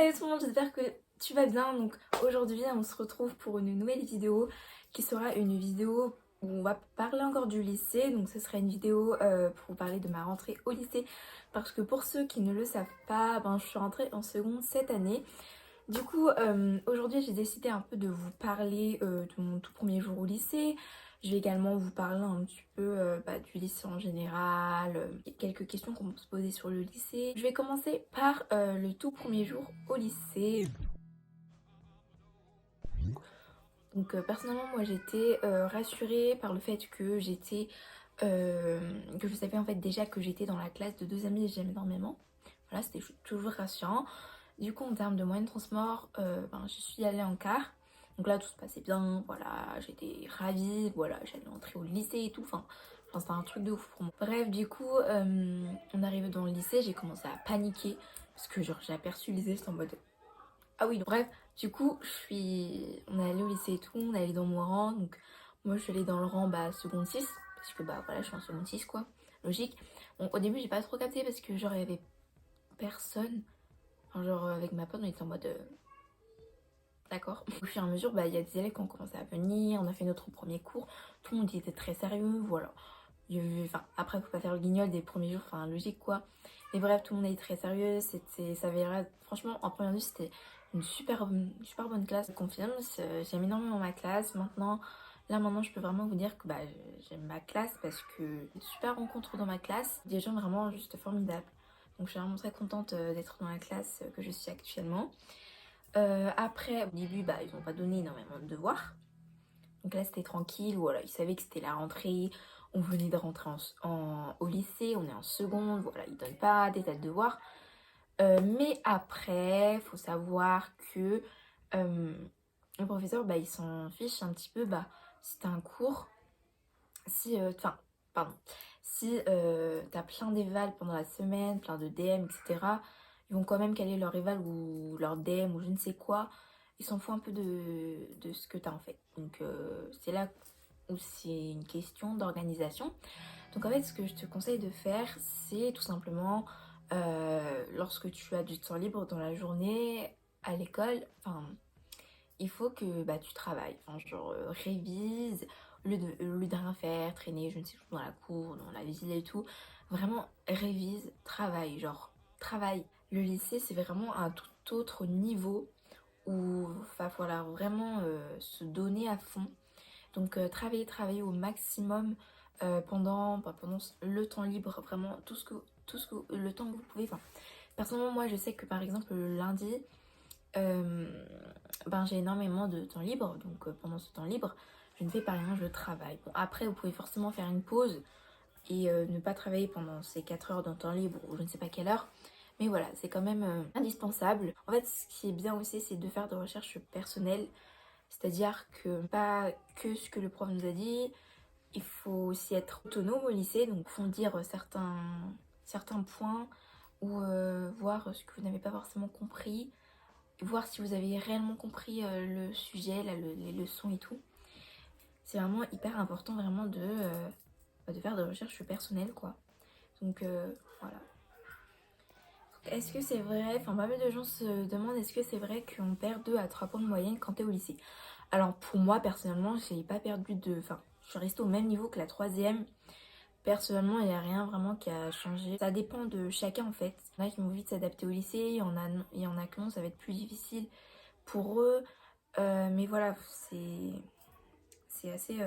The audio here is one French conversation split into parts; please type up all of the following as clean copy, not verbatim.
Salut tout le monde, j'espère que tu vas bien. Donc aujourd'hui on se retrouve pour une nouvelle vidéo qui sera une vidéo où on va parler encore du lycée. Donc ce sera une vidéo pour vous parler de ma rentrée au lycée, parce que pour ceux qui ne le savent pas, je suis rentrée en seconde cette année. Du coup aujourd'hui j'ai décidé un peu de vous parler de mon tout premier jour au lycée. Je vais également vous parler un petit peu du lycée en général, quelques questions qu'on peut se poser sur le lycée. Je vais commencer par le tout premier jour au lycée. Donc personnellement moi j'étais rassurée par le fait que que je savais en fait déjà que j'étais dans la classe de deux amis que j'aime énormément. Voilà, c'était toujours rassurant. Du coup en termes de moyens de transport, je suis allée en car. Donc là tout se passait bien, voilà, j'étais ravie, voilà, j'allais entrer au lycée et tout, c'était un truc de ouf pour moi. Bref, du coup, on arrivait dans le lycée, j'ai commencé à paniquer, parce que genre j'ai aperçu le lycée, j'étais en mode... Ah oui, donc, bref, du coup, on est allé au lycée et tout, on est allé dans mon rang, donc moi je suis allée dans le rang seconde 6, parce que voilà, je suis en seconde 6 quoi, logique. Bon, au début j'ai pas trop capté parce que genre il y avait personne. Enfin, genre avec ma pote on était en mode d'accord. Au fur et à mesure il y a des élèves qui ont commencé à venir, on a fait notre premier cours, tout le monde était très sérieux, voilà. Après faut pas faire le guignol des premiers jours, logique quoi. Mais bref, tout le monde était très sérieux, ça avait l'air, franchement en première vue c'était une super bonne classe. Je confirme, j'aime énormément ma classe. Maintenant je peux vraiment vous dire que j'aime ma classe parce que une super rencontre dans ma classe, des gens vraiment juste formidables. Donc je suis vraiment très contente d'être dans la classe que je suis actuellement. Après, au début, ils n'ont pas donné énormément de devoirs. Donc là, c'était tranquille. Voilà, ils savaient que c'était la rentrée. On venait de rentrer au lycée. On est en seconde. Voilà, ils donnent pas des tas de devoirs. Mais après, faut savoir que le professeur, il s'en fiche un petit peu. Si t'as un cours, si t'as plein d'éval pendant la semaine, plein de DM, etc., ils vont quand même caler leur éval ou leur DM ou je ne sais quoi. Ils s'en foutent un peu de ce que t'as en fait. Donc c'est là où c'est une question d'organisation. Donc en fait, ce que je te conseille de faire, c'est tout simplement lorsque tu as du temps libre dans la journée à l'école, il faut que tu travailles, révise, au lieu de rien faire, traîner, je ne sais où, dans la cour, dans la ville et tout. Vraiment, révise, travaille, travaille. Le lycée, c'est vraiment un tout autre niveau où il va falloir vraiment se donner à fond. Donc, travailler au maximum pendant le temps libre, vraiment le temps que vous pouvez. Personnellement, moi, je sais que par exemple, le lundi, j'ai énormément de temps libre, donc pendant ce temps libre je ne fais pas rien, je travaille. Bon, après vous pouvez forcément faire une pause et ne pas travailler pendant ces 4 heures de temps libre ou je ne sais pas quelle heure, mais voilà, c'est quand même indispensable. En fait, ce qui est bien aussi, c'est de faire des recherches personnelles, c'est-à-dire que pas que ce que le prof nous a dit, il faut aussi être autonome au lycée, donc faut dire certains points ou voir ce que vous n'avez pas forcément compris, voir si vous avez réellement compris le sujet, les leçons et tout. C'est vraiment hyper important vraiment de faire des recherches personnelles quoi. Donc voilà. Est-ce que c'est vrai, pas mal de gens se demandent est-ce que c'est vrai qu'on perd 2 à 3 points de moyenne quand t'es au lycée. Alors pour moi personnellement, j'ai pas perdu je suis restée au même niveau que la troisième. Personnellement, il n'y a rien vraiment qui a changé. Ça dépend de chacun en fait. Il y en a qui vont vite s'adapter au lycée, il y en a que non, ça va être plus difficile pour eux. Mais voilà, c'est assez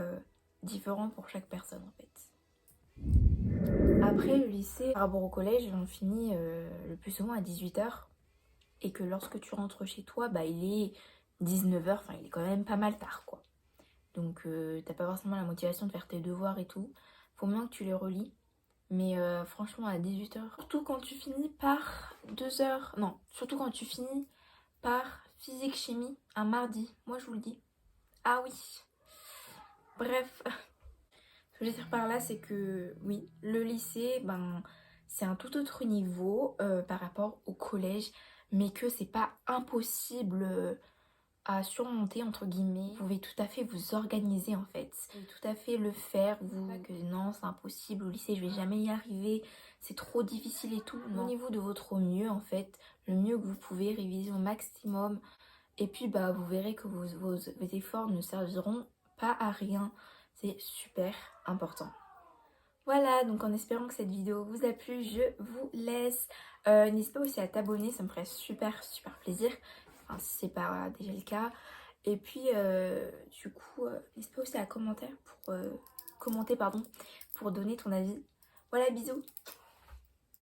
différent pour chaque personne en fait. Après le lycée, par rapport au collège, on finit le plus souvent à 18 h. Et que lorsque tu rentres chez toi, il est 19 h, il est quand même pas mal tard quoi. Donc t'as pas forcément la motivation de faire tes devoirs et tout. Faut bien que tu les relis. Mais franchement à 18 h, surtout quand tu finis par 2 heures, non, surtout quand tu finis par physique-chimie un mardi, moi je vous le dis. Ah oui. Bref, ce que je veux dire par là, c'est que oui, le lycée, c'est un tout autre niveau par rapport au collège, mais que c'est pas impossible à surmonter entre guillemets. Vous pouvez tout à fait vous organiser en fait. Vous pouvez tout à fait le faire. Que non, c'est impossible au lycée, je vais jamais y arriver, c'est trop difficile et tout. Donnez-vous de votre mieux en fait. le mieux que vous pouvez, réviser au maximum. Et puis bah vous verrez que vos efforts ne serviront pas à rien. C'est super important. Voilà, donc en espérant que cette vidéo vous a plu, je vous laisse. N'hésite pas aussi à t'abonner, ça me ferait super plaisir. Enfin, si c'est pas déjà le cas. Et puis du coup, n'hésite pas aussi à commenter pour donner ton avis. Voilà, bisous.